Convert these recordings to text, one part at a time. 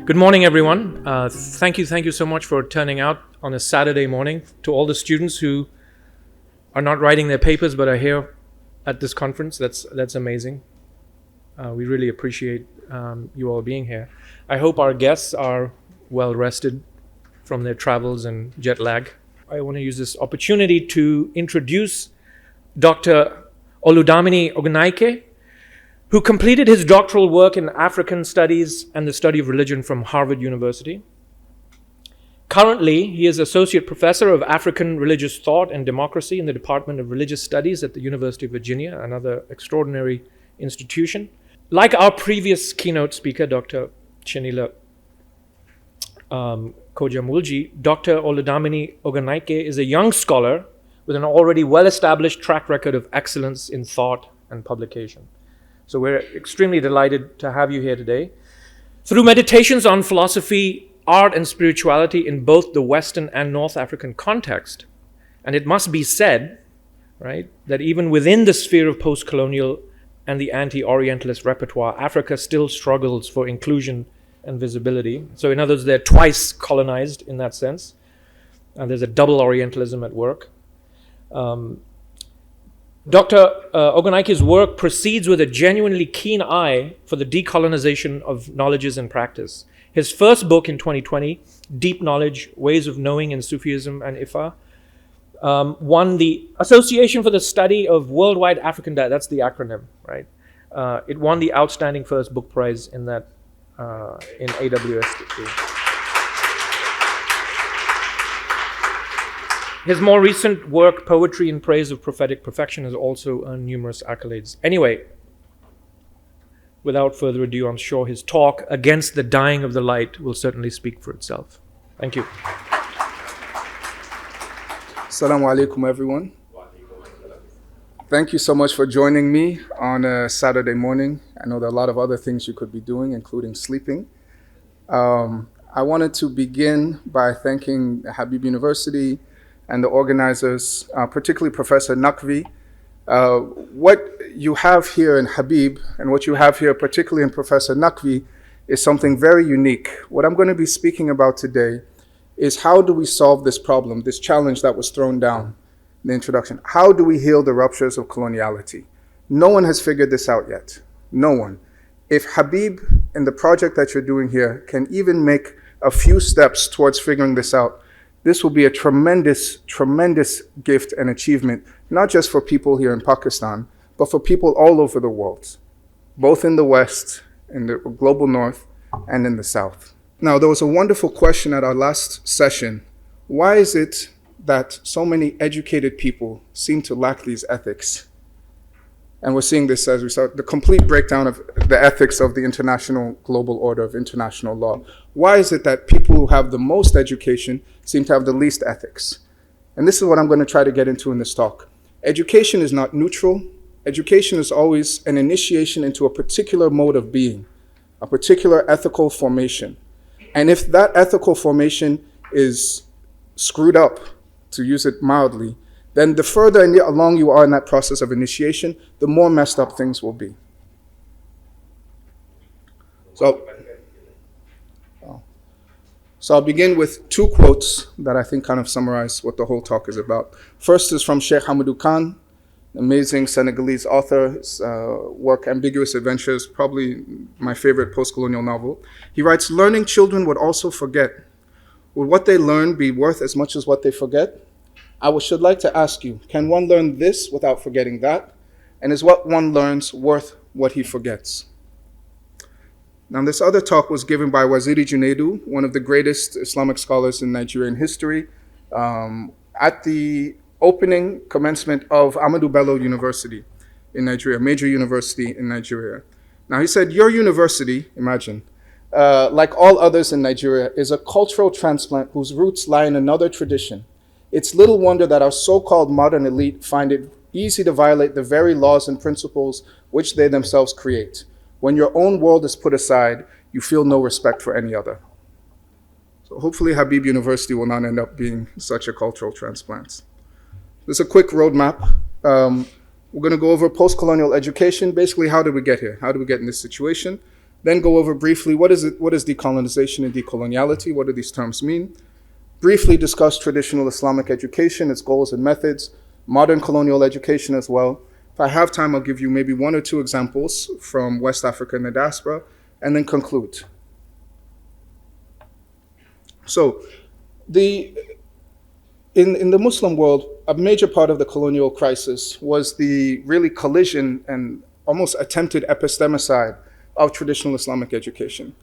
Good morning, everyone. Thank you so much for turning out on a Saturday morning. To all the students who are not writing their papers but are here at this conference, that's amazing. We really appreciate you all being here. I hope our guests are well rested from their travels and jet lag. I want to use this opportunity to introduce Dr. Oludamini Ogunnaike, who completed his doctoral work in African studies and the study of religion from Harvard University. Currently, he is Associate Professor of African Religious Thought and Democracy in the Department of Religious Studies at the University of Virginia, another extraordinary institution. Like our previous keynote speaker, Dr. Chinila Kojamulji, Dr. Oludamini Ogunnaike is a young scholar with an already well-established track record of excellence in thought and publication. So we're extremely delighted to have you here today. Through meditations on philosophy, art, and spirituality in both the Western and North African context, and it must be said, right, that even within the sphere of post-colonial and the anti-Orientalist repertoire, Africa still struggles for inclusion and visibility. So in other words, they're twice colonized in that sense. There's a double Orientalism at work. Dr. Ogunnaike's work proceeds with a genuinely keen eye for the decolonization of knowledges and practice. His first book in 2020, Deep Knowledge, Ways of Knowing in Sufism and Ifa, won the Association for the Study of Worldwide African Dialects, that's the acronym, right? It won the Outstanding First Book Prize in that, in AWSD. His more recent work, Poetry in Praise of Prophetic Perfection, has also earned numerous accolades. Anyway, without further ado, I'm sure his talk, Against the Dying of the Light, will certainly speak for itself. Thank you. Assalamu alaikum, everyone. Thank you so much for joining me on a Saturday morning. I know there are a lot of other things you could be doing, including sleeping. I wanted to begin by thanking Habib University and the organizers, particularly Professor Nakvi. What you have here in Habib and what you have here, particularly in Professor Nakvi, is something very unique. What I'm going to be speaking about today is how do we solve this problem, this challenge that was thrown down in the introduction. How do we heal the ruptures of coloniality? No one has figured this out yet. No one. If Habib and the project that you're doing here can even make a few steps towards figuring this out, this will be a tremendous, tremendous gift and achievement, not just for people here in Pakistan, but for people all over the world, both in the West, in the global North, and in the South. Now, there was a wonderful question at our last session. Why is it that so many educated people seem to lack these ethics? And we're seeing this as we saw the complete breakdown of the ethics of the international global order of international law. Why is it that people who have the most education seem to have the least ethics? And this is what I'm going to try to get into in this talk. Education is not neutral. Education is always an initiation into a particular mode of being, a particular ethical formation. And if that ethical formation is screwed up, to use it mildly, then the further along you are in that process of initiation, the more messed up things will be. So I'll begin with two quotes that I think kind of summarize what the whole talk is about. First is from Sheikh Hamidou Khan, amazing Senegalese author. His work, Ambiguous Adventures, probably my favorite post-colonial novel. He writes, learning children would also forget. Would what they learn be worth as much as what they forget? I should like to ask you, can one learn this without forgetting that? And is what one learns worth what he forgets? Now, this other talk was given by Waziri Junaidu, one of the greatest Islamic scholars in Nigerian history, at the opening commencement of Ahmadu Bello University in Nigeria, major university in Nigeria. Now, he said, your university, imagine, like all others in Nigeria, is a cultural transplant whose roots lie in another tradition. It's little wonder that our so-called modern elite find it easy to violate the very laws and principles which they themselves create. When your own world is put aside, you feel no respect for any other. So hopefully Habib University will not end up being such a cultural transplant. This is a quick roadmap. We're going to go over post-colonial education. Basically, how did we get here? How did we get in this situation? Then go over briefly what is decolonization and decoloniality, what do these terms mean? Briefly discuss traditional Islamic education, its goals and methods, modern colonial education as well. If I have time, I'll give you maybe one or two examples from West Africa and the diaspora, and then conclude. So, in the Muslim world, a major part of the colonial crisis was the really collision and almost attempted epistemicide of traditional Islamic education.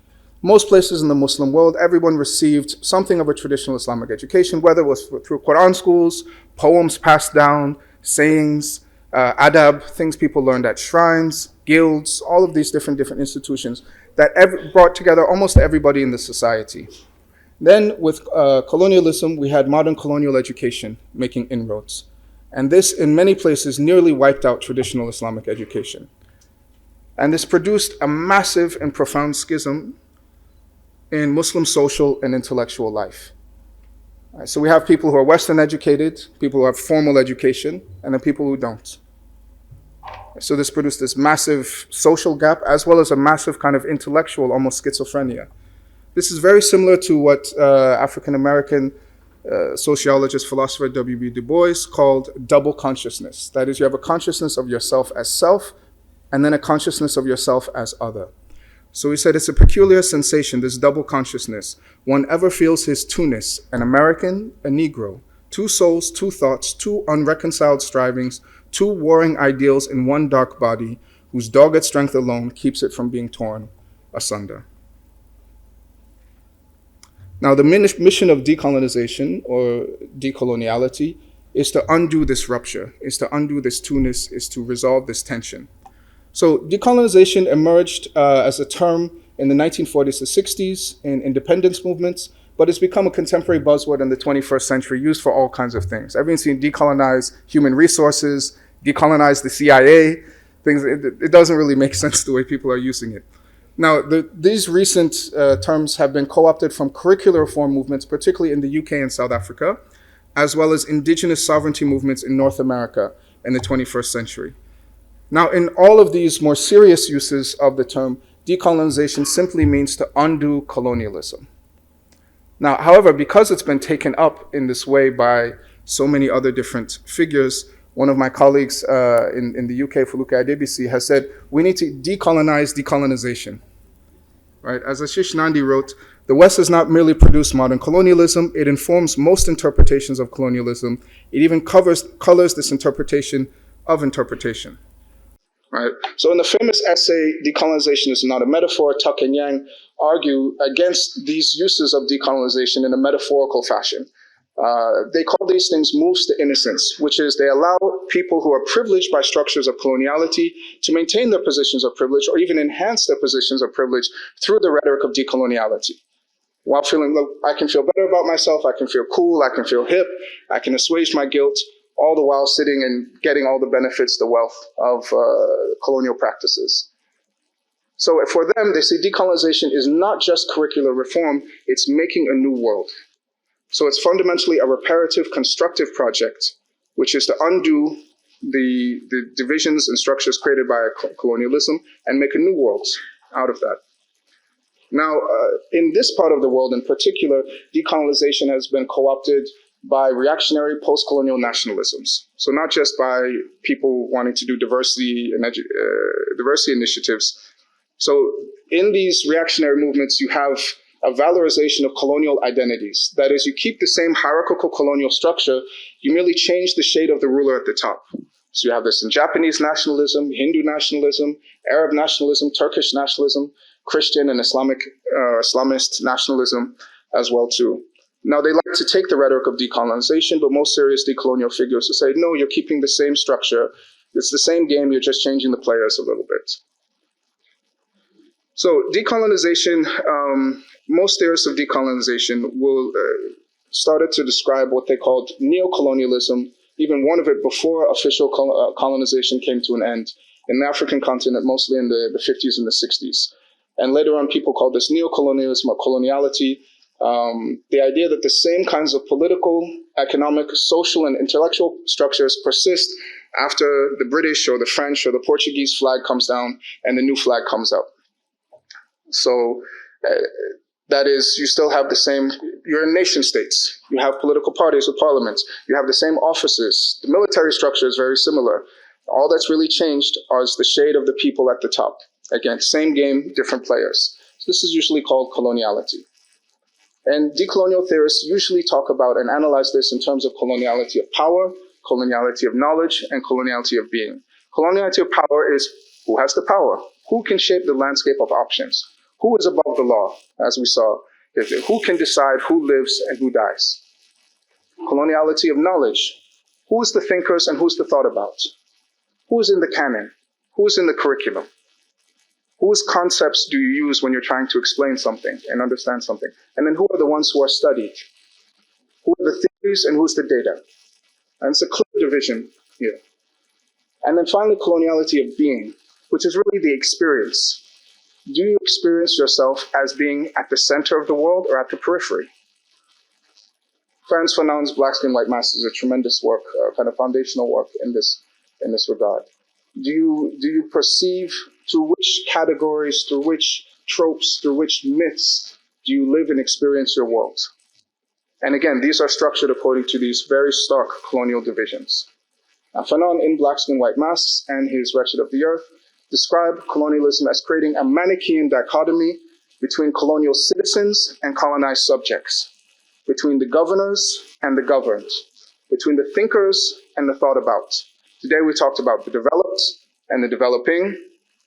Most places in the Muslim world, everyone received something of a traditional Islamic education, whether it was through Quran schools, poems passed down, sayings, adab, things people learned at shrines, guilds, all of these different institutions that brought together almost everybody in the society. Then with colonialism, we had modern colonial education making inroads. And this, in many places, nearly wiped out traditional Islamic education. And this produced a massive and profound schism in Muslim social and intellectual life. Right, so we have people who are Western educated, people who have formal education, and then people who don't. So this produced this massive social gap as well as a massive kind of intellectual, almost schizophrenia. This is very similar to what African-American sociologist, philosopher W.B. Du Bois called double consciousness. That is, you have a consciousness of yourself as self, and then a consciousness of yourself as other. So he said it's a peculiar sensation, this double consciousness. One ever feels his two-ness, an American, a Negro, two souls, two thoughts, two unreconciled strivings, two warring ideals in one dark body, whose dogged strength alone keeps it from being torn asunder. Now, the mission of decolonization or decoloniality is to undo this rupture, is to undo this two-ness, is to resolve this tension. So decolonization emerged as a term in the 1940s to 60s in independence movements, but it's become a contemporary buzzword in the 21st century, used for all kinds of things. Everyone's seen decolonize human resources, decolonize the CIA, things. It doesn't really make sense the way people are using it. Now, these recent terms have been co-opted from curricular reform movements, particularly in the UK and South Africa, as well as indigenous sovereignty movements in North America in the 21st century. Now, in all of these more serious uses of the term, decolonization simply means to undo colonialism. Now, however, because it's been taken up in this way by so many other different figures, one of my colleagues in the UK, Fuluke Adebisi, has said, we need to decolonize decolonization. Right? As Ashish Nandi wrote, the West has not merely produced modern colonialism, it informs most interpretations of colonialism. It even colors this interpretation of interpretation. Right. So in the famous essay, Decolonization is Not a Metaphor, Tuck and Yang argue against these uses of decolonization in a metaphorical fashion. They call these things moves to innocence, which is they allow people who are privileged by structures of coloniality to maintain their positions of privilege or even enhance their positions of privilege through the rhetoric of decoloniality. While feeling, look, I can feel better about myself, I can feel cool, I can feel hip, I can assuage my guilt, all the while sitting and getting all the benefits, the wealth of colonial practices. So for them, they say decolonization is not just curricular reform, it's making a new world. So it's fundamentally a reparative, constructive project, which is to undo the divisions and structures created by colonialism and make a new world out of that. Now, in this part of the world in particular, decolonization has been co-opted by reactionary post-colonial nationalisms. So not just by people wanting to do diversity and diversity initiatives. So in these reactionary movements, you have a valorization of colonial identities. That is, you keep the same hierarchical colonial structure, you merely change the shade of the ruler at the top. So you have this in Japanese nationalism, Hindu nationalism, Arab nationalism, Turkish nationalism, Christian and Islamist nationalism as well too. Now, they like to take the rhetoric of decolonization, but most serious decolonial figures will say, no, you're keeping the same structure. It's the same game, you're just changing the players a little bit. So decolonization, most theorists of decolonization will started to describe what they called neocolonialism, even one of it before official colonization came to an end in the African continent, mostly in the 50s and the 60s. And later on, people called this neocolonialism or coloniality. The idea that the same kinds of political, economic, social, and intellectual structures persist after the British or the French or the Portuguese flag comes down and the new flag comes up. So that is, you still have the same, you're in nation states. You have political parties with parliaments. You have the same offices. The military structure is very similar. All that's really changed is the shade of the people at the top. Again, same game, different players. So this is usually called coloniality. And decolonial theorists usually talk about and analyze this in terms of coloniality of power, coloniality of knowledge, and coloniality of being. Coloniality of power is who has the power? Who can shape the landscape of options? Who is above the law, as we saw? Who can decide who lives and who dies? Coloniality of knowledge. Who is the thinkers and who's the thought about? Who is in the canon? Who is in the curriculum? Whose concepts do you use when you're trying to explain something and understand something? And then who are the ones who are studied? Who are the theories and who's the data? And it's a clear division here. And then finally, coloniality of being, which is really the experience. Do you experience yourself as being at the center of the world or at the periphery? Frantz Fanon's Black Skin, White Mass is a tremendous work, kind of foundational work in this regard. Do you perceive through which categories, through which tropes, through which myths do you live and experience your world? And again, these are structured according to these very stark colonial divisions. Now, Fanon in Black Skin, White Masks and his Wretched of the Earth describe colonialism as creating a Manichaean dichotomy between colonial citizens and colonized subjects, between the governors and the governed, between the thinkers and the thought about. Today we talked about the developed and the developing,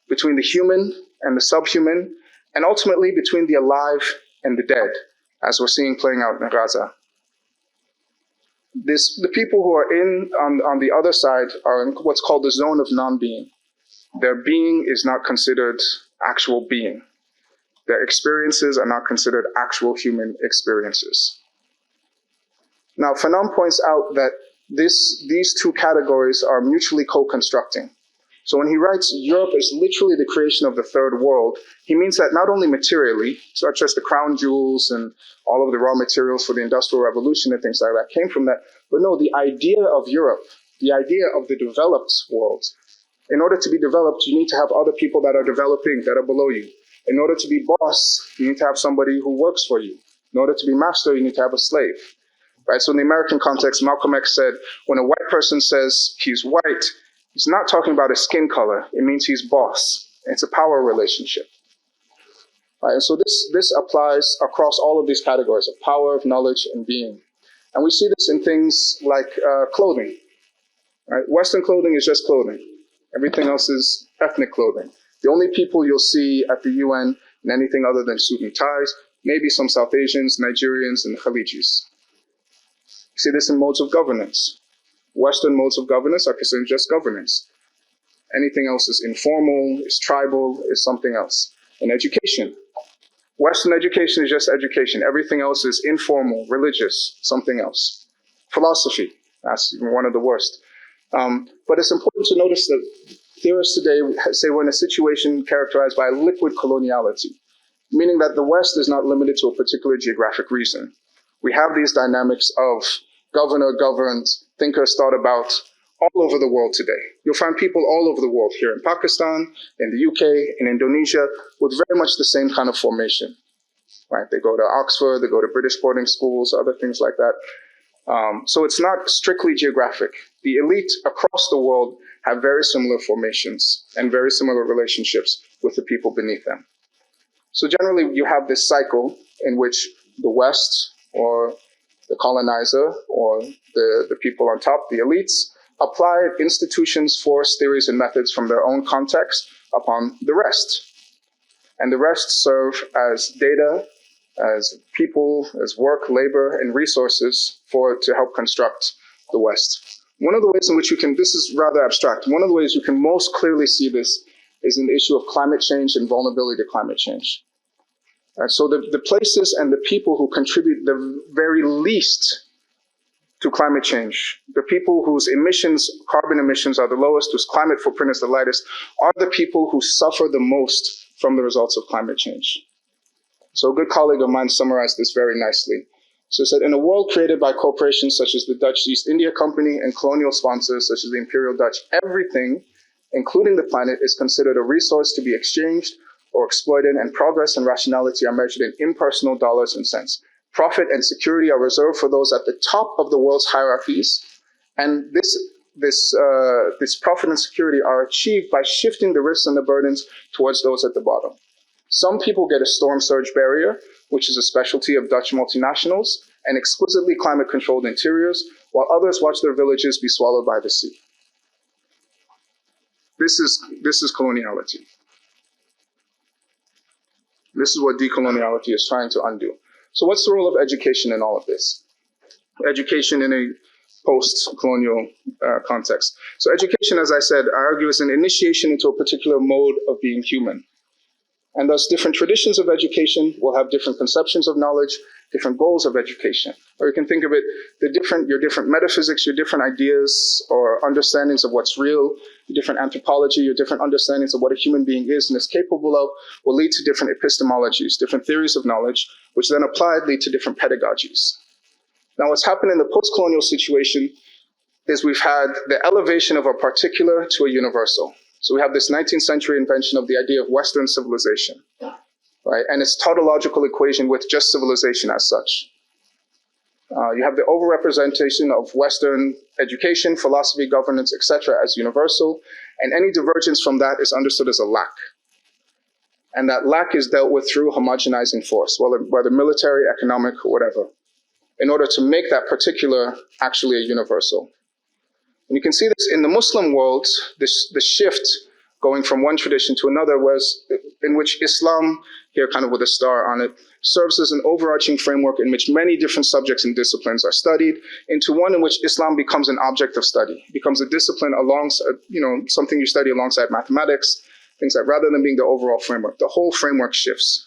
between the human and the subhuman, and ultimately between the alive and the dead, as we're seeing playing out in Gaza. The people who are on the other side are in what's called the zone of non-being. Their being is not considered actual being. Their experiences are not considered actual human experiences. Now, Fanon points out that these two categories are mutually co-constructing. So when he writes Europe is literally the creation of the third world, he means that not only materially, such as the crown jewels and all of the raw materials for the Industrial Revolution and things like that came from that, but no, the idea of Europe, the idea of the developed world. In order to be developed, you need to have other people that are developing, that are below you. In order to be boss, you need to have somebody who works for you. In order to be master, you need to have a slave. Right? So in the American context, Malcolm X said, when a white person says he's white, he's not talking about his skin color. It means he's boss. It's a power relationship. Right? And so this applies across all of these categories of power, of knowledge, and being. And we see this in things like clothing. Right? Western clothing is just clothing. Everything else is ethnic clothing. The only people you'll see at the UN in anything other than suit and ties, maybe some South Asians, Nigerians, and Khalijis. You see this in modes of governance. Western modes of governance are considered just governance. Anything else is informal, is tribal, is something else. In education, Western education is just education. Everything else is informal, religious, something else. Philosophy, that's one of the worst. But it's important to notice that theorists today say we're in a situation characterized by liquid coloniality, meaning that the West is not limited to a particular geographic region. We have these dynamics of governor, governed, thinkers thought about all over the world today. You'll find people all over the world, here in Pakistan, in the UK, in Indonesia, with very much the same kind of formation. Right? They go to Oxford, they go to British boarding schools, other things like that. So it's not strictly geographic. The elite across the world have very similar formations and very similar relationships with the people beneath them. So generally, you have this cycle in which the West, or the colonizer, or the people on top, the elites, apply institutions, force, theories, and methods from their own context upon the rest. And the rest serve as data, as people, as work, labor, and resources to help construct the West. One of the ways in which this is rather abstract, one of the ways you can most clearly see this is in the issue of climate change and vulnerability to climate change. Right, so the places and the people who contribute the very least to climate change, the people whose carbon emissions are the lowest, whose climate footprint is the lightest, are the people who suffer the most from the results of climate change. So a good colleague of mine summarized this very nicely. So he said, in a world created by corporations such as the Dutch East India Company and colonial sponsors such as the Imperial Dutch, everything, including the planet, is considered a resource to be exchanged or exploited, and progress and rationality are measured in impersonal dollars and cents. Profit and security are reserved for those at the top of the world's hierarchies, and this profit and security are achieved by shifting the risks and the burdens towards those at the bottom. Some people get a storm surge barrier, which is a specialty of Dutch multinationals, and exquisitely climate-controlled interiors, while others watch their villages be swallowed by the sea. This is coloniality. This is what decoloniality is trying to undo. So what's the role of education in all of this? Education in a post-colonial context. So education, as I said, I argue is an initiation into a particular mode of being human. And thus different traditions of education will have different conceptions of knowledge, different goals of education. Or you can think of it, your different metaphysics, your different ideas or understandings of what's real, your different anthropology, your different understandings of what a human being is and is capable of will lead to different epistemologies, different theories of knowledge, which then applied lead to different pedagogies. Now what's happened in the post-colonial situation is we've had the elevation of a particular to a universal. So we have this 19th century invention of the idea of Western civilization, right? And its tautological equation with just civilization as such. You have the overrepresentation of Western education, philosophy, governance, etc. as universal, and any divergence from that is understood as a lack. And that lack is dealt with through homogenizing force, whether military, economic, or whatever, in order to make that particular actually a universal. And you can see this in the Muslim world, the shift going from one tradition to another, in which Islam, here kind of with a star on it, serves as an overarching framework in which many different subjects and disciplines are studied, into one in which Islam becomes an object of study, becomes a discipline alongside, something you study alongside mathematics, things like, rather than being the overall framework. The whole framework shifts.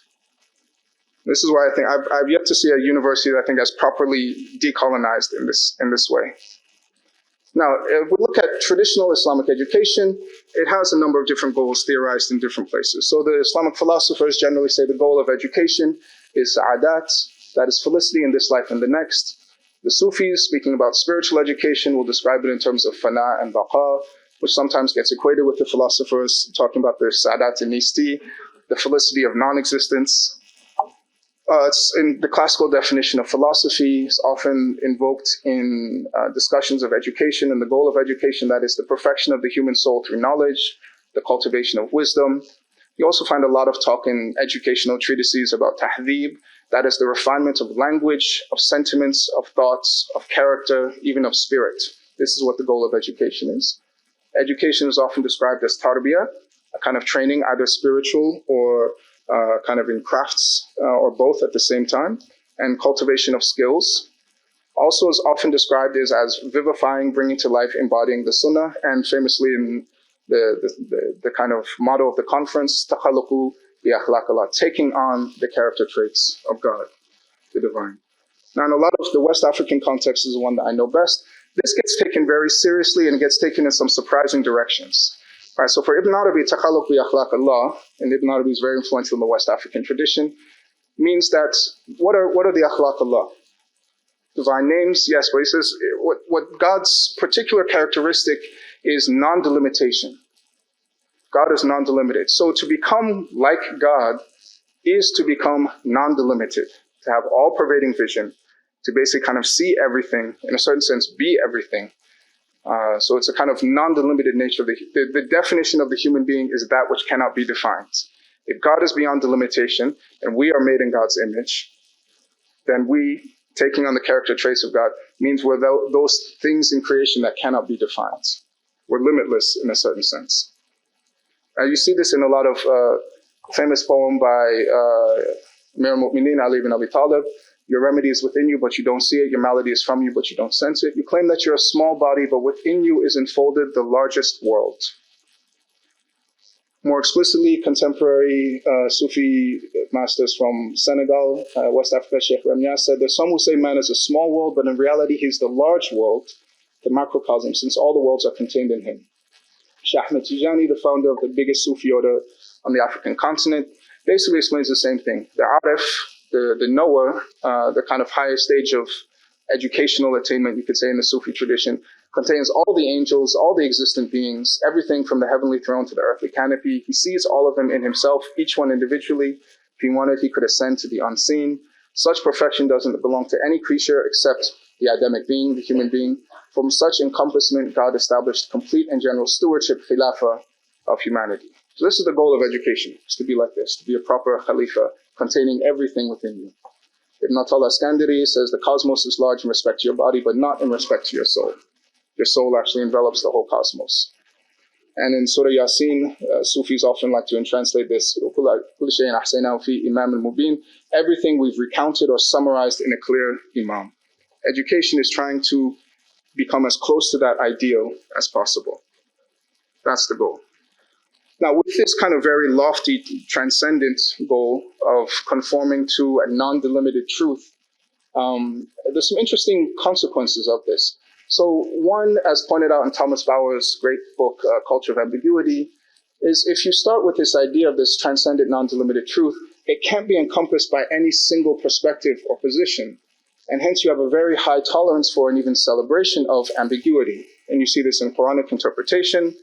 This is why I think I've yet to see a university that I think has properly decolonized in this way. Now, if we look at traditional Islamic education, it has a number of different goals theorized in different places. So the Islamic philosophers generally say the goal of education is sa'adat, that is felicity in this life and the next. The Sufis, speaking about spiritual education, will describe it in terms of fana and baqa, which sometimes gets equated with the philosophers talking about the sa'adat and nisti, the felicity of non-existence. It's in the classical definition of philosophy. It's often invoked in discussions of education and the goal of education, that is the perfection of the human soul through knowledge, the cultivation of wisdom. You also find a lot of talk in educational treatises about tahdhib, that is the refinement of language, of sentiments, of thoughts, of character, even of spirit. This is what the goal of education is. Education is often described as tarbiyah, a kind of training, either spiritual or kind of in crafts or both at the same time, and cultivation of skills. Also is often described as vivifying, bringing to life, embodying the sunnah, and famously in the kind of motto of the conference, takhalluqu bi akhlaq Allah, taking on the character traits of God, the divine. Now in a lot of the West African context is the one that I know best. This gets taken very seriously and gets taken in some surprising directions. Right, so for Ibn Arabi, takhalluq bi akhlaq Allah, and Ibn Arabi is very influential in the West African tradition, means that what are the akhlaq Allah? Divine names, yes, but he says what God's particular characteristic is non-delimitation. God is non-delimited. So to become like God is to become non-delimited, to have all-pervading vision, to basically kind of see everything, in a certain sense, be everything. So it's a kind of non-delimited nature. The definition of the human being is that which cannot be defined. If God is beyond delimitation and we are made in God's image, then we, taking on the character traits of God, means we're those things in creation that cannot be defined. We're limitless in a certain sense. You see this in a lot of famous poem by Amir al-Mu'mineen Ali ibn Abi Talib. Your remedy is within you, but you don't see it. Your malady is from you, but you don't sense it. You claim that you're a small body, but within you is enfolded the largest world. More explicitly, contemporary Sufi masters from Senegal, West Africa, Sheikh Ramya said, there's some who say man is a small world, but in reality he's the large world, the macrocosm, since all the worlds are contained in him. Shaykh Ahmed Tijani, the founder of the biggest Sufi order on the African continent, basically explains the same thing. The Arif, the knower, the kind of highest stage of educational attainment, you could say, in the Sufi tradition, contains all the angels, all the existent beings, everything from the heavenly throne to the earthly canopy. He sees all of them in himself, each one individually. If he wanted, he could ascend to the unseen. Such perfection doesn't belong to any creature except the Adamic being, the human being. From such encompassment, God established complete and general stewardship, khilafah, of humanity. So this is the goal of education, is to be like this, to be a proper khalifa, containing everything within you. Ibn Attallah Iskandari says the cosmos is large in respect to your body, but not in respect to your soul. Your soul actually envelops the whole cosmos. And in Surah Yasin, Sufis often like to translate this, everything we've recounted or summarized in a clear imam. Education is trying to become as close to that ideal as possible. That's the goal. Now, with this kind of very lofty, transcendent goal of conforming to a non-delimited truth, there's some interesting consequences of this. So one, as pointed out in Thomas Bauer's great book, Culture of Ambiguity, is if you start with this idea of this transcendent, non-delimited truth, it can't be encompassed by any single perspective or position. And hence you have a very high tolerance for and even celebration of ambiguity. And you see this in Quranic interpretation,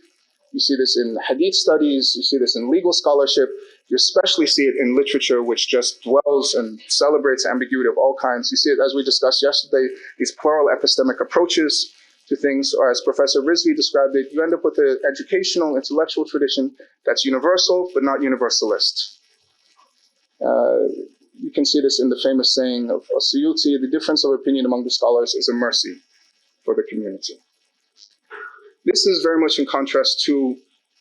you see this in hadith studies, you see this in legal scholarship, you especially see it in literature, which just dwells and celebrates ambiguity of all kinds. You see it, as we discussed yesterday, these plural epistemic approaches to things, or as Professor Rizvi described it, you end up with an educational, intellectual tradition that's universal, but not universalist. You can see this in the famous saying of Suyuti, the difference of opinion among the scholars is a mercy for the community. This is very much in contrast to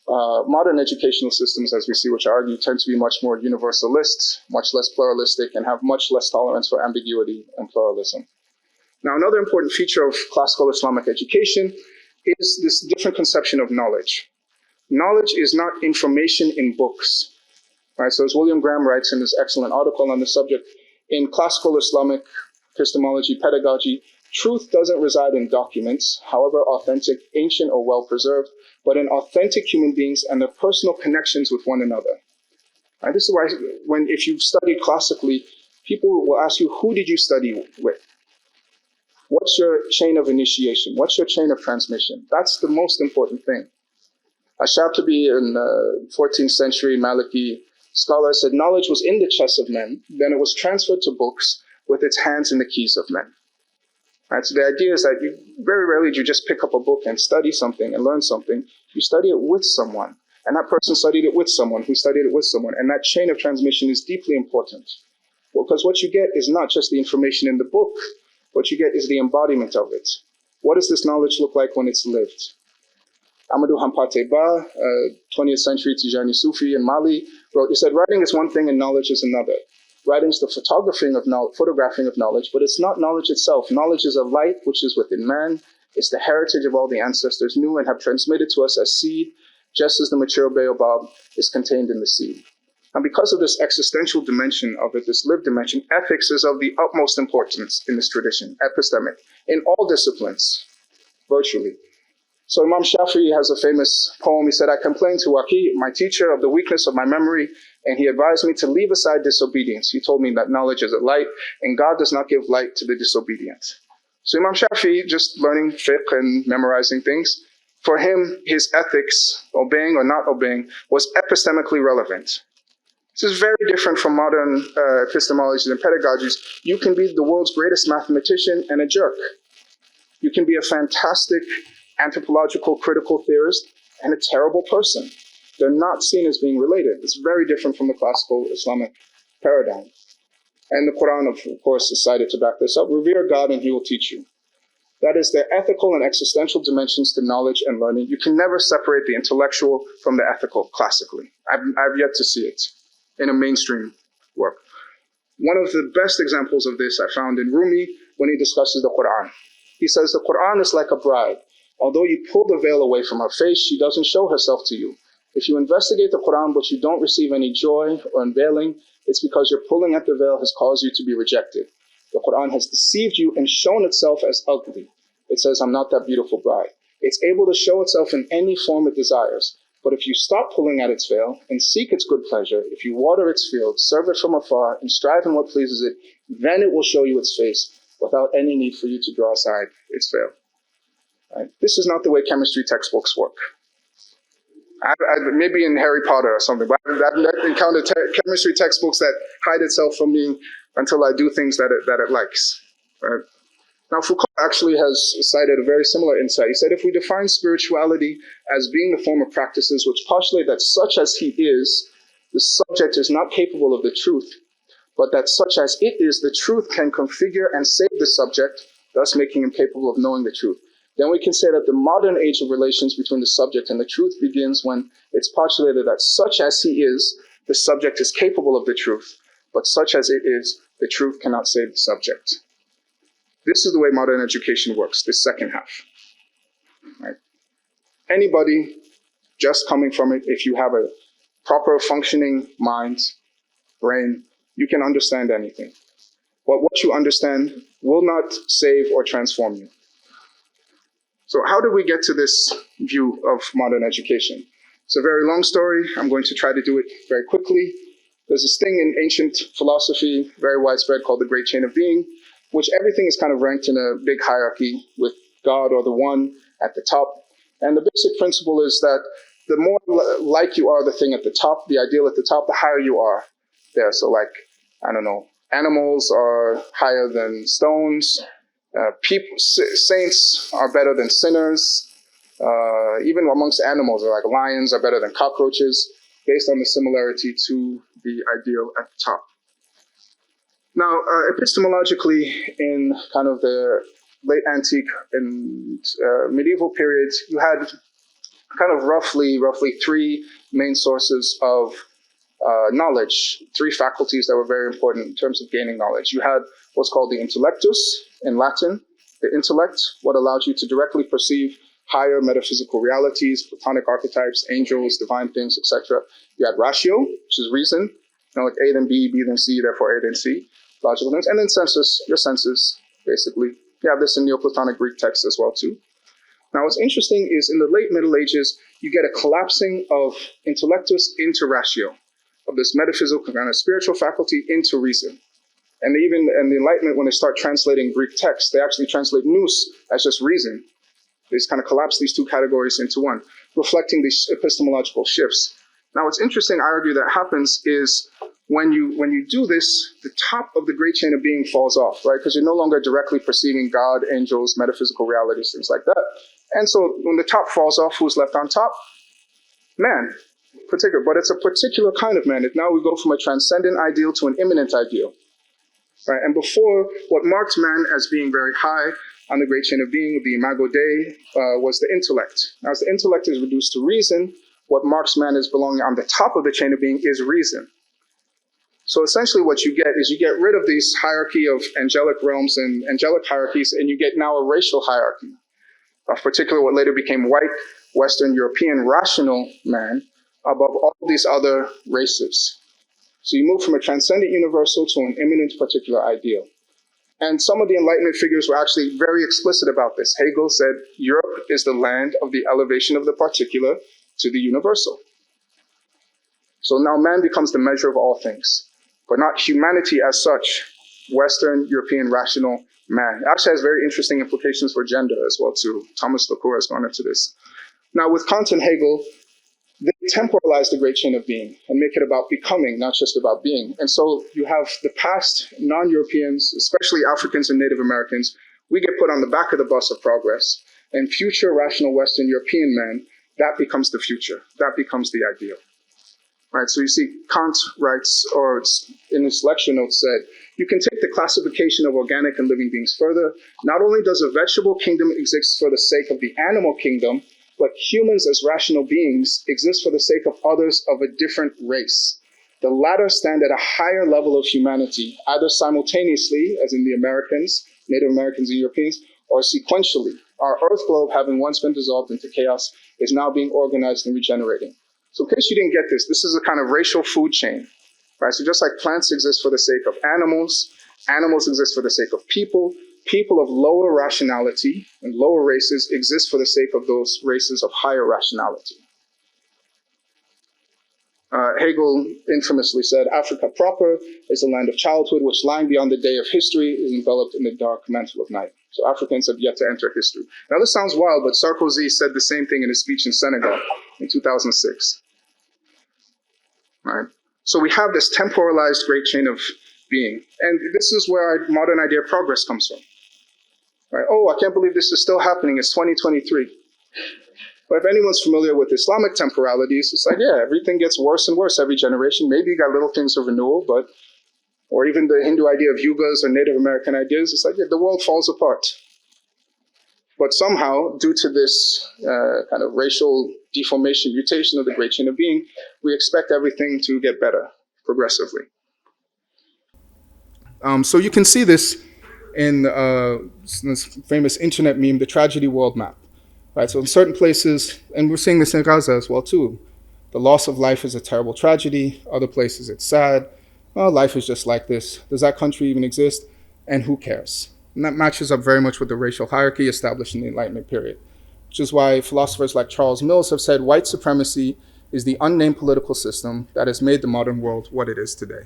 modern educational systems, as we see, which I argue tend to be much more universalist, much less pluralistic, and have much less tolerance for ambiguity and pluralism. Now, another important feature of classical Islamic education is this different conception of knowledge. Knowledge is not information in books. Right? So as William Graham writes in his excellent article on the subject, in classical Islamic epistemology, pedagogy, truth doesn't reside in documents, however authentic, ancient, or well-preserved, but in authentic human beings and their personal connections with one another. Right? This is why, if you've studied classically, people will ask you, who did you study with? What's your chain of initiation? What's your chain of transmission? That's the most important thing. Ash-Shatibi, in the 14th century Maliki scholar, said knowledge was in the chests of men, then it was transferred to books with its hands in the keys of men. Right, so the idea is that very rarely do you just pick up a book and study something and learn something. You study it with someone, and that person studied it with someone who studied it with someone, and that chain of transmission is deeply important. Well, because what you get is not just the information in the book, what you get is the embodiment of it. What does this knowledge look like when it's lived? Amadou Hampate Ba, 20th century Tijani Sufi in Mali, wrote, he said, writing is one thing and knowledge is another. Writing is the photographing of knowledge, but it's not knowledge itself. Knowledge is a light which is within man. It's the heritage of all the ancestors knew and have transmitted to us as seed, just as the mature baobab is contained in the seed. And because of this existential dimension of it, this lived dimension, ethics is of the utmost importance in this tradition, epistemic, in all disciplines, virtually. So Imam Shafi'i has a famous poem. He said, I complained to Waqi, my teacher, of the weakness of my memory, and he advised me to leave aside disobedience. He told me that knowledge is a light, and God does not give light to the disobedient. So Imam Shafi'i, just learning fiqh and memorizing things, for him, his ethics, obeying or not obeying, was epistemically relevant. This is very different from modern epistemologies and pedagogies. You can be the world's greatest mathematician and a jerk. You can be a fantastic anthropological critical theorist and a terrible person. They're not seen as being related. It's very different from the classical Islamic paradigm. And the Quran, of course, is cited to back this up. Revere God and He will teach you. That is, the ethical and existential dimensions to knowledge and learning. You can never separate the intellectual from the ethical classically. I've yet to see it in a mainstream work. One of the best examples of this I found in Rumi when he discusses the Quran. He says the Quran is like a bride. Although you pull the veil away from her face, she doesn't show herself to you. If you investigate the Quran but you don't receive any joy or unveiling, it's because your pulling at the veil has caused you to be rejected. The Quran has deceived you and shown itself as ugly. It says, I'm not that beautiful bride. It's able to show itself in any form it desires. But if you stop pulling at its veil and seek its good pleasure, if you water its fields, serve it from afar, and strive in what pleases it, then it will show you its face without any need for you to draw aside its veil. Right? This is not the way chemistry textbooks work. Maybe in Harry Potter or something, but I've encountered chemistry textbooks that hide itself from me until I do things that it likes. Right? Now, Foucault actually has cited a very similar insight. He said, if we define spirituality as being the form of practices which postulate that such as he is, the subject is not capable of the truth, but that such as it is, the truth can configure and save the subject, thus making him capable of knowing the truth. Then we can say that the modern age of relations between the subject and the truth begins when it's postulated that such as he is, the subject is capable of the truth, but such as it is, the truth cannot save the subject. This is the way modern education works, this second half. Right? Anybody just coming from it, if you have a proper functioning mind, brain, you can understand anything. But what you understand will not save or transform you. So how did we get to this view of modern education? It's a very long story. I'm going to try to do it very quickly. There's this thing in ancient philosophy, very widespread, called the Great Chain of Being, which everything is kind of ranked in a big hierarchy with God or the One at the top. And the basic principle is that the more like you are the thing at the top, the ideal at the top, the higher you are there. So like, I don't know, animals are higher than stones. Saints are better than sinners. Even amongst animals, like lions are better than cockroaches, based on the similarity to the ideal at the top. Now, epistemologically, in kind of the late antique and medieval periods, you had kind of roughly three main sources of knowledge, three faculties that were very important in terms of gaining knowledge. You had what's called the intellectus in Latin, the intellect, what allows you to directly perceive higher metaphysical realities, Platonic archetypes, angels, divine things, etc. You had ratio, which is reason, like A then B, B then C, therefore A then C, logical things. And then sensus, your senses, basically. You have this in Neoplatonic Greek texts as well, too. Now, what's interesting is in the late Middle Ages, you get a collapsing of intellectus into ratio, of this metaphysical kind of spiritual faculty into reason. And even in the Enlightenment, when they start translating Greek texts, they actually translate nous as just reason. They just kind of collapse these two categories into one, reflecting these epistemological shifts. Now, what's interesting, I argue, that happens is when you do this, the top of the great chain of being falls off, right? Because you're no longer directly perceiving God, angels, metaphysical realities, things like that. And so when the top falls off, who's left on top? Man, particular. But it's a particular kind of man. Now we go from a transcendent ideal to an immanent ideal. Right? And before, what marked man as being very high on the great chain of being, the imago Dei, was the intellect. Now, as the intellect is reduced to reason, what marks man as belonging on the top of the chain of being is reason. So essentially what you get is you get rid of this hierarchy of angelic realms and angelic hierarchies, and you get now a racial hierarchy, of particular what later became white, Western European rational man above all these other races. So you move from a transcendent universal to an immanent particular ideal. And some of the Enlightenment figures were actually very explicit about this. Hegel said, Europe is the land of the elevation of the particular to the universal. So now man becomes the measure of all things, but not humanity as such, Western European rational man. It actually has very interesting implications for gender as well, too. Thomas Lacour has gone into this. Now, with Kant and Hegel, they temporalize the great chain of being and make it about becoming, not just about being. And so you have the past non-Europeans, especially Africans and Native Americans, we get put on the back of the bus of progress. And future rational Western European men, that becomes the future. That becomes the ideal. Right, so you see, Kant writes, or in his lecture notes said, you can take the classification of organic and living beings further. Not only does a vegetable kingdom exist for the sake of the animal kingdom, but humans as rational beings exist for the sake of others of a different race. The latter stand at a higher level of humanity, either simultaneously, as in the Americans, Native Americans and Europeans, or sequentially. Our Earth globe, having once been dissolved into chaos, is now being organized and regenerating. So in case you didn't get this, this is a kind of racial food chain, right? So just like plants exist for the sake of animals, animals exist for the sake of people, people of lower rationality and lower races exist for the sake of those races of higher rationality. Hegel infamously said, Africa proper is a land of childhood, which lying beyond the day of history is enveloped in the dark mantle of night. So Africans have yet to enter history. Now this sounds wild, but Sarkozy said the same thing in his speech in Senegal in 2006. Right? So we have this temporalized great chain of being. And this is where our modern idea of progress comes from. Right? Oh, I can't believe this is still happening. It's 2023. But if anyone's familiar with Islamic temporalities, it's like, yeah, everything gets worse and worse every generation. Maybe you got little things of renewal, but, or even the Hindu idea of yugas or Native American ideas, it's like, yeah, the world falls apart. But somehow, due to this kind of racial deformation, mutation of the great chain of being, we expect everything to get better progressively. So you can see this in this famous internet meme, the tragedy world map. Right, so in certain places, and we're seeing this in Gaza as well too, the loss of life is a terrible tragedy. Other places it's sad. Well, life is just like this. Does that country even exist? And who cares? And that matches up very much with the racial hierarchy established in the Enlightenment period, which is why philosophers like Charles Mills have said white supremacy is the unnamed political system that has made the modern world what it is today.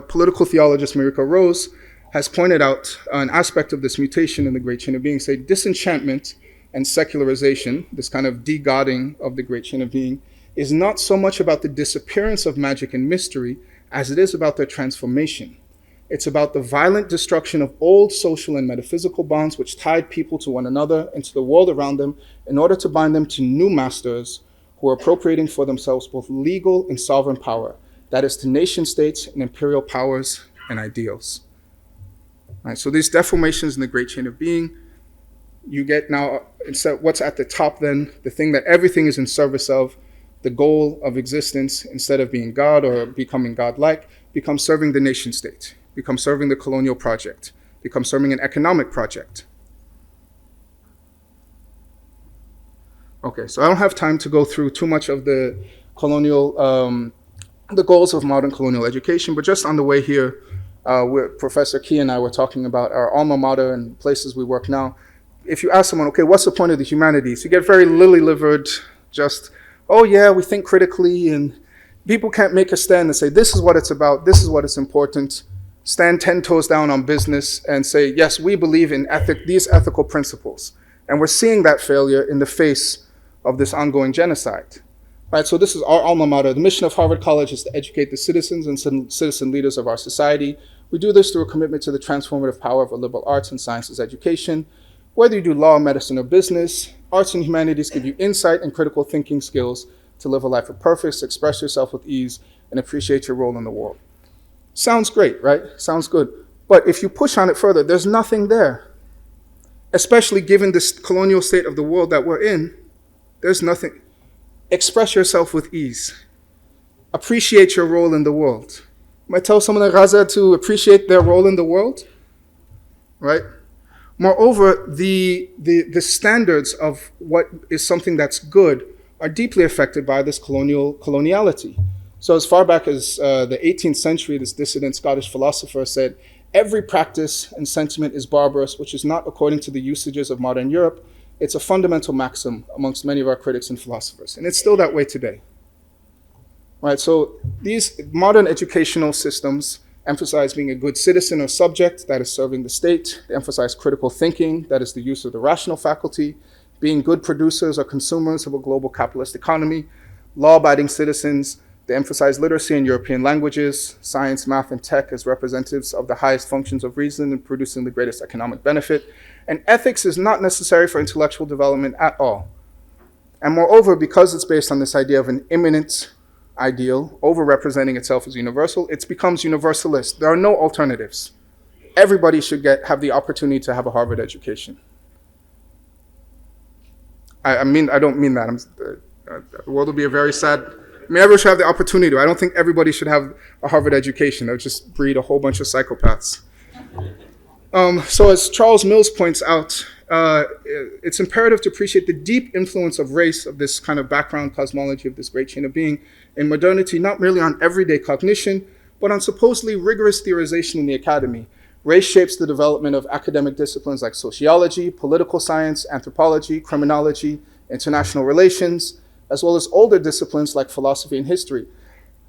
Political theologist Mariko Rose has pointed out an aspect of this mutation in the great chain of being, say disenchantment and secularization, this kind of de-godding of the great chain of being, is not so much about the disappearance of magic and mystery as it is about their transformation. It's about the violent destruction of old social and metaphysical bonds which tied people to one another and to the world around them in order to bind them to new masters who are appropriating for themselves both legal and sovereign power, that is to nation states and imperial powers and ideals. Right, so these deformations in the great chain of being, you get now, instead what's at the top then, the thing that everything is in service of, the goal of existence, instead of being God or becoming God-like, becomes serving the nation state, becomes serving the colonial project, becomes serving an economic project. Okay, so I don't have time to go through too much of the colonial, the goals of modern colonial education, but just on the way here, Professor Key and I were talking about our alma mater and places we work now. If you ask someone, okay, what's the point of the humanities? You get very lily-livered, just, oh yeah, we think critically, and people can't make a stand and say, this is what it's about, this is what it's important, stand 10 toes down on business and say, yes, we believe in these ethical principles. And we're seeing that failure in the face of this ongoing genocide. Right, so this is our alma mater. The mission of Harvard College is to educate the citizens and citizen leaders of our society. We do this through a commitment to the transformative power of a liberal arts and sciences education. Whether you do law, medicine, or business, arts and humanities give you insight and critical thinking skills to live a life of purpose, express yourself with ease, and appreciate your role in the world. Sounds great, right? Sounds good. But if you push on it further, there's nothing there. Especially given this colonial state of the world that we're in, there's nothing. Express yourself with ease. Appreciate your role in the world. Might tell someone in Gaza to appreciate their role in the world, right? Moreover, the standards of what is something that's good are deeply affected by this coloniality. So as far back as the 18th century, this dissident Scottish philosopher said, every practice and sentiment is barbarous, which is not according to the usages of modern Europe. It's a fundamental maxim amongst many of our critics and philosophers, and it's still that way today. Right, so these modern educational systems emphasize being a good citizen or subject, that is serving the state. They emphasize critical thinking, that is the use of the rational faculty, being good producers or consumers of a global capitalist economy, law-abiding citizens. They emphasize literacy in European languages, science, math, and tech as representatives of the highest functions of reason and producing the greatest economic benefit. And ethics is not necessary for intellectual development at all. And moreover, because it's based on this idea of an immanent ideal, over-representing itself as universal, it becomes universalist. There are no alternatives. Everybody should have the opportunity to have a Harvard education. I don't mean that. The world will be a very sad. Everyone should have the opportunity. I don't think everybody should have a Harvard education. That would just breed a whole bunch of psychopaths. So as Charles Mills points out, it's imperative to appreciate the deep influence of race, of this kind of background cosmology of this great chain of being in modernity, not merely on everyday cognition, but on supposedly rigorous theorization in the academy. Race shapes the development of academic disciplines like sociology, political science, anthropology, criminology, international relations, as well as older disciplines like philosophy and history.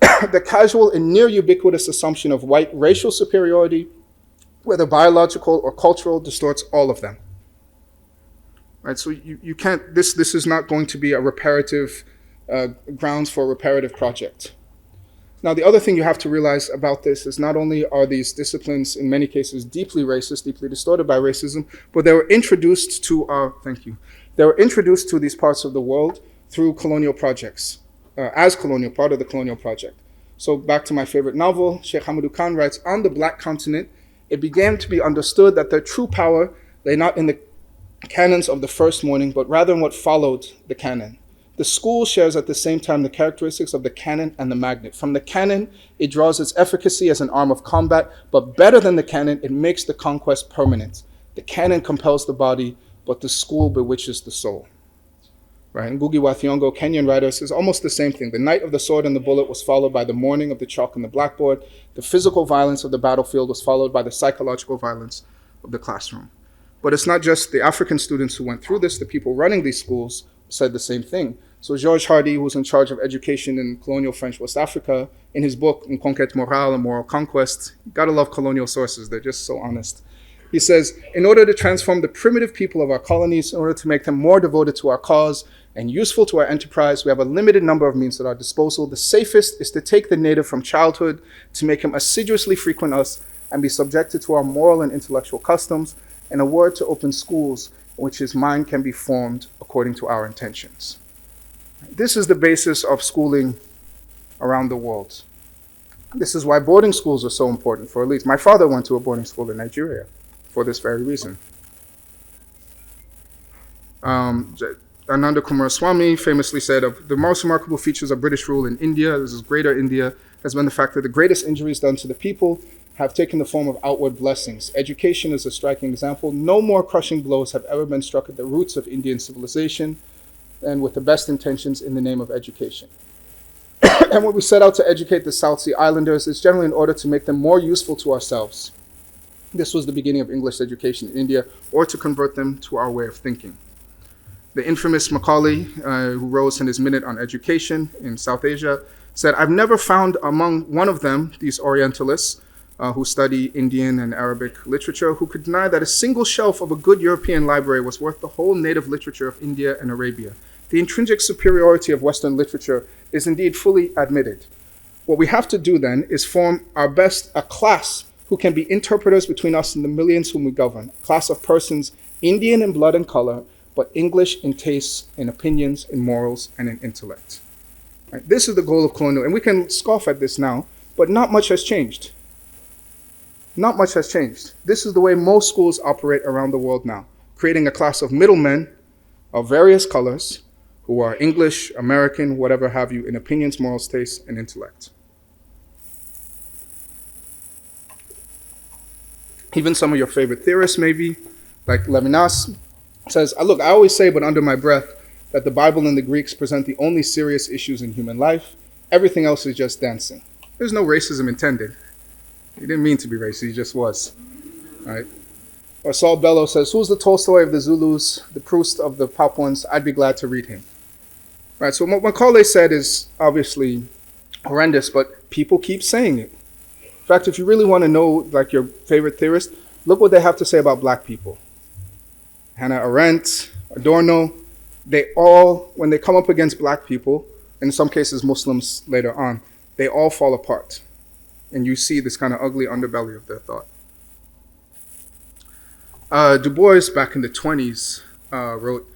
The casual and near ubiquitous assumption of white racial superiority whether biological or cultural, distorts all of them. Right? So you can't, this is not going to be a reparative, grounds for a reparative project. Now, the other thing you have to realize about this is not only are these disciplines in many cases deeply racist, deeply distorted by racism, but they were introduced to they were introduced to these parts of the world through colonial projects, as colonial, part of the colonial project. So back to my favorite novel, Sheikh Hamadou Khan writes, on the Black continent, it began to be understood that their true power lay not in the canons of the first morning, but rather in what followed the canon. The school shares at the same time the characteristics of the canon and the magnet. From the canon, it draws its efficacy as an arm of combat, but better than the canon, it makes the conquest permanent. The canon compels the body, but the school bewitches the soul. Right? Ngugi wa Thiong'o, Kenyan writer, says almost the same thing. The night of the sword and the bullet was followed by the morning of the chalk and the blackboard. The physical violence of the battlefield was followed by the psychological violence of the classroom. But it's not just the African students who went through this. The people running these schools said the same thing. So Georges Hardy, who was in charge of education in colonial French West Africa, in his book, Une Conquête Morale, A Moral Conquest, you gotta love colonial sources, they're just so honest. He says, in order to transform the primitive people of our colonies, in order to make them more devoted to our cause and useful to our enterprise, we have a limited number of means at our disposal. The safest is to take the native from childhood, to make him assiduously frequent us and be subjected to our moral and intellectual customs, and a word to open schools in which his mind can be formed according to our intentions. This is the basis of schooling around the world. This is why boarding schools are so important for elites. My father went to a boarding school in Nigeria for this very reason. Ananda Kumaraswamy famously said, of the most remarkable features of British rule in India, this is Greater India, has been the fact that the greatest injuries done to the people have taken the form of outward blessings. Education is a striking example. No more crushing blows have ever been struck at the roots of Indian civilization and with the best intentions in the name of education. And when we set out to educate the South Sea Islanders, it's generally in order to make them more useful to ourselves. This was the beginning of English education in India, or to convert them to our way of thinking. The infamous Macaulay, who wrote in his Minute on Education in South Asia, said, I've never found among one of them, these Orientalists, who study Indian and Arabic literature, who could deny that a single shelf of a good European library was worth the whole native literature of India and Arabia. The intrinsic superiority of Western literature is indeed fully admitted. What we have to do then is form a class who can be interpreters between us and the millions whom we govern, a class of persons Indian in blood and color, but English in tastes, in opinions, in morals, and in intellect. Right? This is the goal of colonial, and we can scoff at this now, but not much has changed. Not much has changed. This is the way most schools operate around the world now, creating a class of middlemen of various colors who are English, American, whatever have you, in opinions, morals, tastes, and intellect. Even some of your favorite theorists, maybe, like Levinas, says, look, I always say, but under my breath, that the Bible and the Greeks present the only serious issues in human life. Everything else is just dancing. There's no racism intended. He didn't mean to be racist, he just was. Right? Or Saul Bellow says, who's the Tolstoy of the Zulus, the Proust of the Papuans? I'd be glad to read him. Right? So what Macaulay said is obviously horrendous, but people keep saying it. In fact, if you really want to know like your favorite theorist, look what they have to say about black people. Hannah Arendt, Adorno, they all, when they come up against black people, and in some cases Muslims later on, they all fall apart. And you see this kind of ugly underbelly of their thought. Du Bois, back in the 20s, wrote,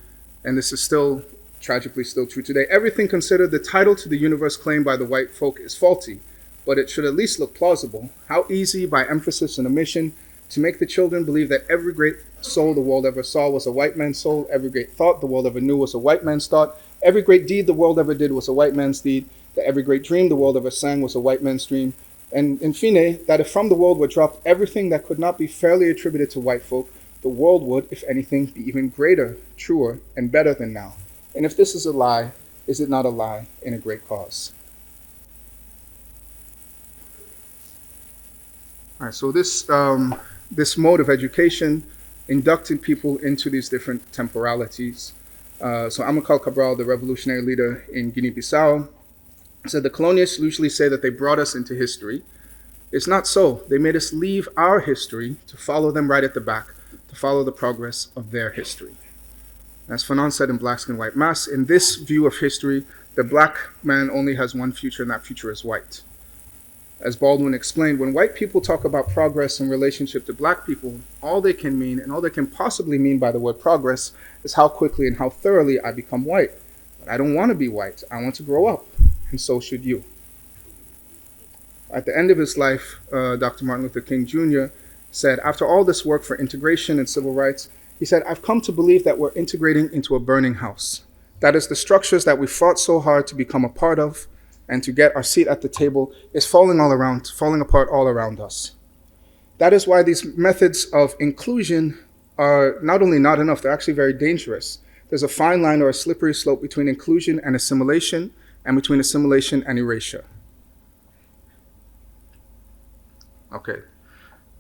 and this is still tragically still true today, everything considered, the title to the universe claimed by the white folk is faulty, but it should at least look plausible. How easy, by emphasis and omission, to make the children believe that every great soul the world ever saw was a white man's soul, every great thought the world ever knew was a white man's thought, every great deed the world ever did was a white man's deed, that every great dream the world ever sang was a white man's dream, and in fine, that if from the world were dropped everything that could not be fairly attributed to white folk, the world would, if anything, be even greater, truer, and better than now. And if this is a lie, is it not a lie in a great cause? All right, so this mode of education inducted people into these different temporalities. So Amilcar Cabral, the revolutionary leader in Guinea-Bissau, said the colonialists usually say that they brought us into history, It's not so. They made us leave our history to follow them right at the back, to follow the progress of their history. As Fanon said in Black Skin, White Mass, in this view of history, the black man only has one future, and that future is white. As Baldwin explained, when white people talk about progress in relationship to black people, all they can mean, and all they can possibly mean by the word progress, is how quickly and how thoroughly I become white. But I don't want to be white. I want to grow up, and so should you. At the end of his life, Dr. Martin Luther King Jr. said, after all this work for integration and civil rights, he said, I've come to believe that we're integrating into a burning house. That is, the structures that we fought so hard to become a part of and to get our seat at the table is falling apart all around us. That is why these methods of inclusion are not only not enough, they're actually very dangerous. There's a fine line or a slippery slope between inclusion and assimilation, and between assimilation and erasure. Okay.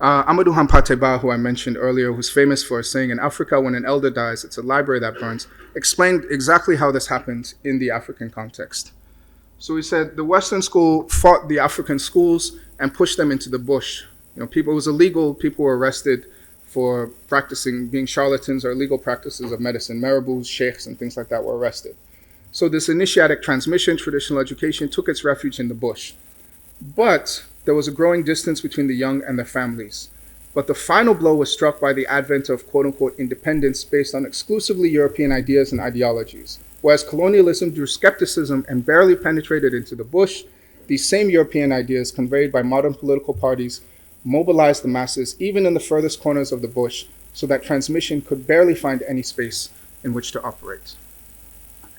Amadou Hampateba, who I mentioned earlier, who's famous for saying, in Africa, when an elder dies, it's a library that burns, explained exactly how this happened in the African context. So he said the Western school fought the African schools and pushed them into the bush. It was illegal, people were arrested for practicing, being charlatans or illegal practices of medicine. Marabouts, sheikhs, and things like that were arrested. So this initiatic transmission, traditional education, took its refuge in the bush. But there was a growing distance between the young and their families. But the final blow was struck by the advent of quote-unquote independence based on exclusively European ideas and ideologies. Whereas colonialism drew skepticism and barely penetrated into the bush, these same European ideas conveyed by modern political parties mobilized the masses even in the furthest corners of the bush so that transmission could barely find any space in which to operate.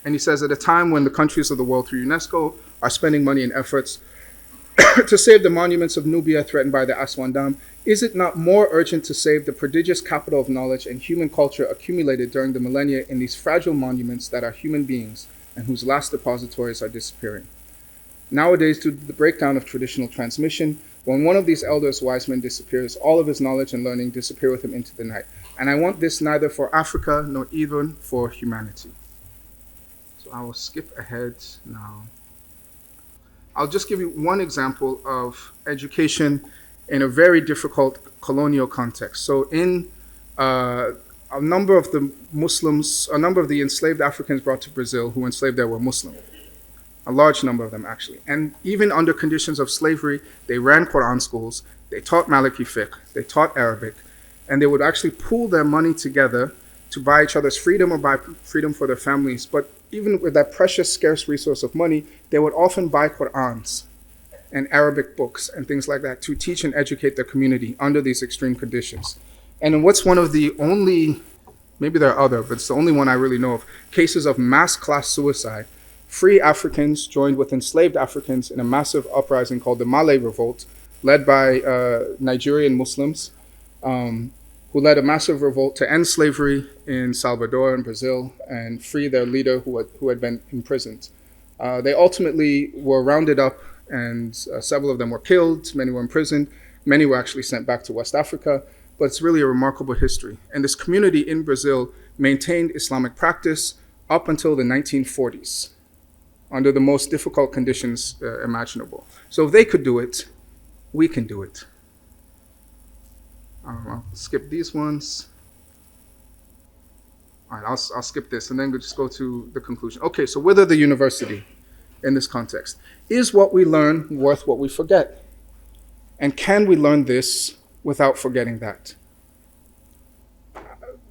And he says, at a time when the countries of the world through UNESCO are spending money and efforts to save the monuments of Nubia threatened by the Aswan Dam, is it not more urgent to save the prodigious capital of knowledge and human culture accumulated during the millennia in these fragile monuments that are human beings and whose last depositories are disappearing? Nowadays, due to the breakdown of traditional transmission, when one of these elders, wise men, disappears, all of his knowledge and learning disappear with him into the night. And I want this neither for Africa nor even for humanity. So I will skip ahead now. I'll just give you one example of education in a very difficult colonial context. So in a number of the enslaved Africans brought to Brazil who enslaved there were Muslim. A large number of them, actually. And even under conditions of slavery, they ran Quran schools, they taught Maliki fiqh, they taught Arabic, and they would actually pool their money together to buy each other's freedom or buy freedom for their families. But even with that precious, scarce resource of money, they would often buy Qur'ans and Arabic books and things like that to teach and educate their community under these extreme conditions. And in what's one of the only, maybe there are other, but it's the only one I really know of, cases of mass class suicide, free Africans joined with enslaved Africans in a massive uprising called the Malay Revolt, led by Nigerian Muslims, who led a massive revolt to end slavery in Salvador and Brazil and free their leader who had been imprisoned. They ultimately were rounded up and several of them were killed, many were imprisoned, many were actually sent back to West Africa, but it's really a remarkable history. And this community in Brazil maintained Islamic practice up until the 1940s under the most difficult conditions imaginable. So if they could do it, we can do it. I'll skip these ones. All right, I'll skip this and then we'll just go to the conclusion. Okay, so whether the university in this context, is what we learn worth what we forget? And can we learn this without forgetting that?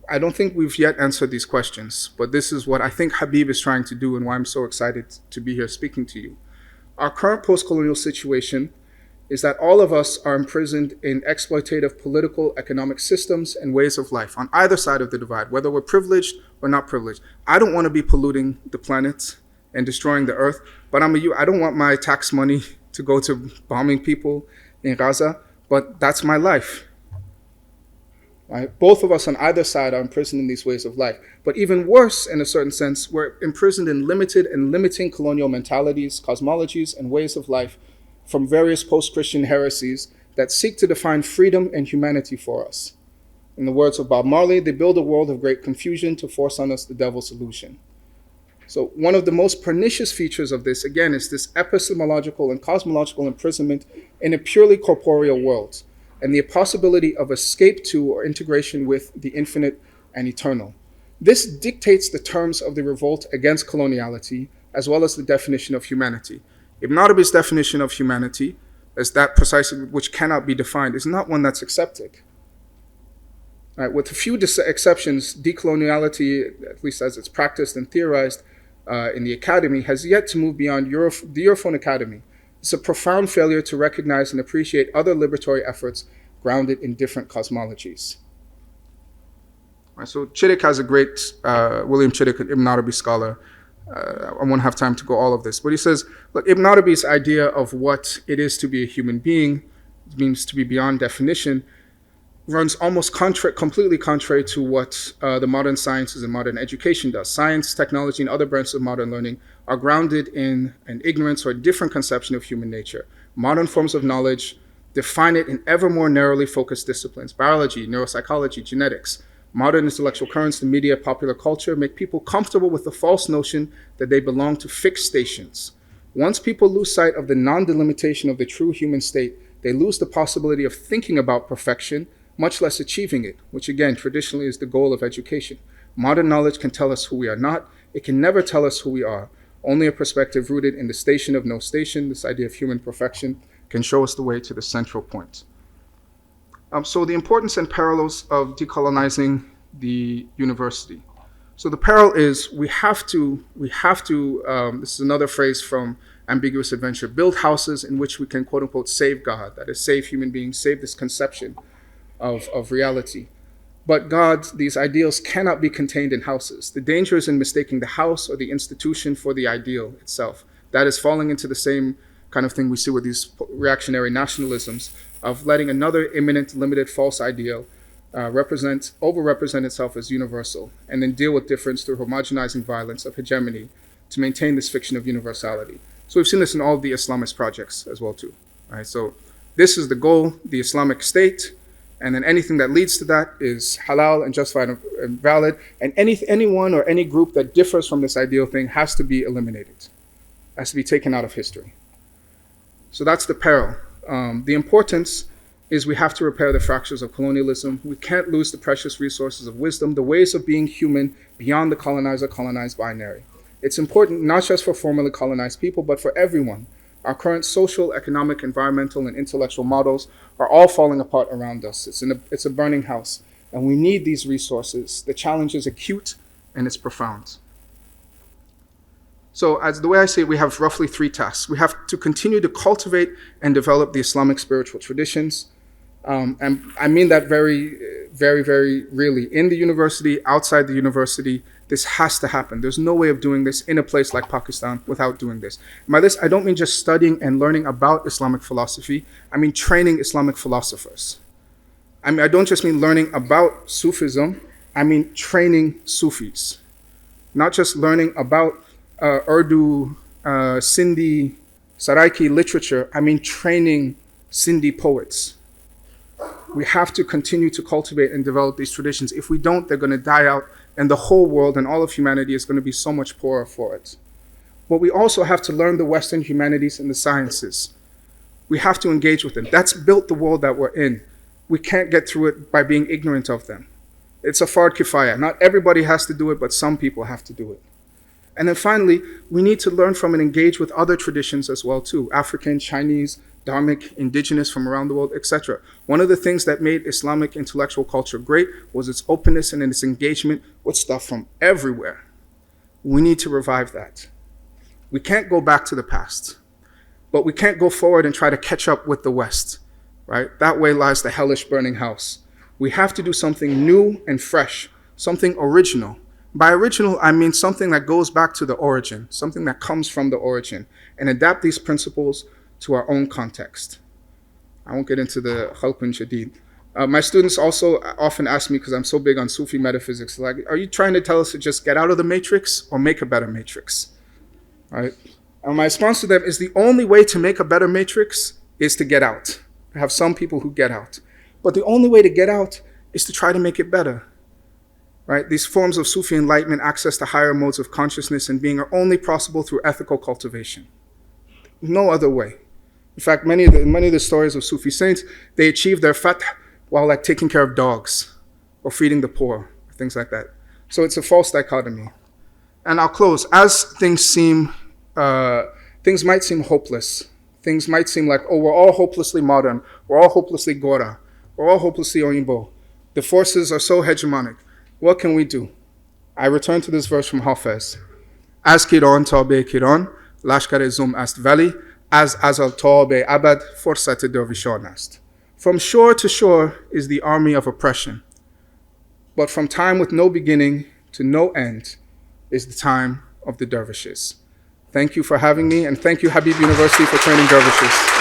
I don't think we've yet answered these questions, but this is what I think Habib is trying to do and why I'm so excited to be here speaking to you. Our current post-colonial situation is that all of us are imprisoned in exploitative political, economic systems and ways of life on either side of the divide, whether we're privileged or not privileged. I don't want to be polluting the planet and destroying the earth, but I don't want my tax money to go to bombing people in Gaza, but that's my life. Right? Both of us on either side are imprisoned in these ways of life. But even worse, in a certain sense, we're imprisoned in limited and limiting colonial mentalities, cosmologies, and ways of life from various post-Christian heresies that seek to define freedom and humanity for us. In the words of Bob Marley, they build a world of great confusion to force on us the devil's illusion. So one of the most pernicious features of this, again, is this epistemological and cosmological imprisonment in a purely corporeal world, and the possibility of escape to or integration with the infinite and eternal. This dictates the terms of the revolt against coloniality, as well as the definition of humanity. Ibn Arabi's definition of humanity, as that precisely which cannot be defined, is not one that's accepted. Right, with a few exceptions, decoloniality, at least as it's practiced and theorized in the academy, has yet to move beyond the Europhone Academy. It's a profound failure to recognize and appreciate other liberatory efforts grounded in different cosmologies. Right, so Chittick has a great, William Chittick, an Ibn Arabi scholar. I won't have time to go all of this, but he says, look, Ibn Arabi's idea of what it is to be a human being, it means to be beyond definition, runs almost completely contrary to what the modern sciences and modern education does. Science, technology, and other branches of modern learning are grounded in an ignorance or a different conception of human nature. Modern forms of knowledge define it in ever more narrowly focused disciplines: biology, neuropsychology, genetics. Modern intellectual currents, the media, popular culture, make people comfortable with the false notion that they belong to fixed stations. Once people lose sight of the non-delimitation of the true human state, they lose the possibility of thinking about perfection, much less achieving it, which again, traditionally is the goal of education. Modern knowledge can tell us who we are not. It can never tell us who we are. Only a perspective rooted in the station of no station, this idea of human perfection, can show us the way to the central point. So the importance and parallels of decolonizing the university. So the peril is we have to, this is another phrase from Ambiguous Adventure, build houses in which we can, quote unquote, save God, that is, save human beings, save this conception of reality. But God, these ideals cannot be contained in houses. The danger is in mistaking the house or the institution for the ideal itself. That is falling into the same kind of thing we see with these reactionary nationalisms of letting another imminent, limited, false ideal overrepresent itself as universal, and then deal with difference through homogenizing violence of hegemony to maintain this fiction of universality. So we've seen this in all of the Islamist projects as well too. Right? So this is the goal, the Islamic State, and then anything that leads to that is halal and justified and valid, and anyone or any group that differs from this ideal thing has to be eliminated, has to be taken out of history. So that's the peril. The importance is we have to repair the fractures of colonialism. We can't lose the precious resources of wisdom, the ways of being human beyond the colonizer-colonized binary. It's important not just for formerly colonized people, but for everyone. Our current social, economic, environmental, and intellectual models are all falling apart around us. It's a burning house, and we need these resources. The challenge is acute, and it's profound. So as the way I say it, we have roughly 3 tasks. We have to continue to cultivate and develop the Islamic spiritual traditions. And I mean that very, very, very really. In the university, outside the university, this has to happen. There's no way of doing this in a place like Pakistan without doing this. By this, I don't mean just studying and learning about Islamic philosophy. I mean training Islamic philosophers. I don't just mean learning about Sufism. I mean training Sufis. Not just learning about Urdu, Sindhi, Saraiki literature. I mean training Sindhi poets. We have to continue to cultivate and develop these traditions. If we don't, they're going to die out, and the whole world and all of humanity is going to be so much poorer for it. But we also have to learn the Western humanities and the sciences. We have to engage with them. That's built the world that we're in. We can't get through it by being ignorant of them. It's a fard kifaya. Not everybody has to do it, but some people have to do it. And then finally, we need to learn from and engage with other traditions as well too, African, Chinese, Dharmic, indigenous from around the world, etc. One of the things that made Islamic intellectual culture great was its openness and its engagement with stuff from everywhere. We need to revive that. We can't go back to the past, but we can't go forward and try to catch up with the West, right? That way lies the hellish burning house. We have to do something new and fresh, something original. By original, I mean something that goes back to the origin, something that comes from the origin, and adapt these principles to our own context. I won't get into the khalqun shadid. My students also often ask me, because I'm so big on Sufi metaphysics, like, are you trying to tell us to just get out of the matrix or make a better matrix? Right? And my response to them is the only way to make a better matrix is to get out. I have some people who get out. But the only way to get out is to try to make it better. right? These forms of Sufi enlightenment, access to higher modes of consciousness and being, are only possible through ethical cultivation. No other way. In fact, many of the stories of Sufi saints, they achieve their fath while like taking care of dogs or feeding the poor, things like that. So it's a false dichotomy. And I'll close. As things might seem hopeless. Things might seem like, oh, we're all hopelessly modern. We're all hopelessly Gora. We're all hopelessly Oyinbo. The forces are so hegemonic. What can we do? I return to this verse from Hafez. Az kiran tabe kiran, lashkar zum ast vali, as azal tabe abad, forsat dervishan ast. From shore to shore is the army of oppression. But from time with no beginning to no end is the time of the dervishes. Thank you for having me, and thank you, Habib University, for training dervishes.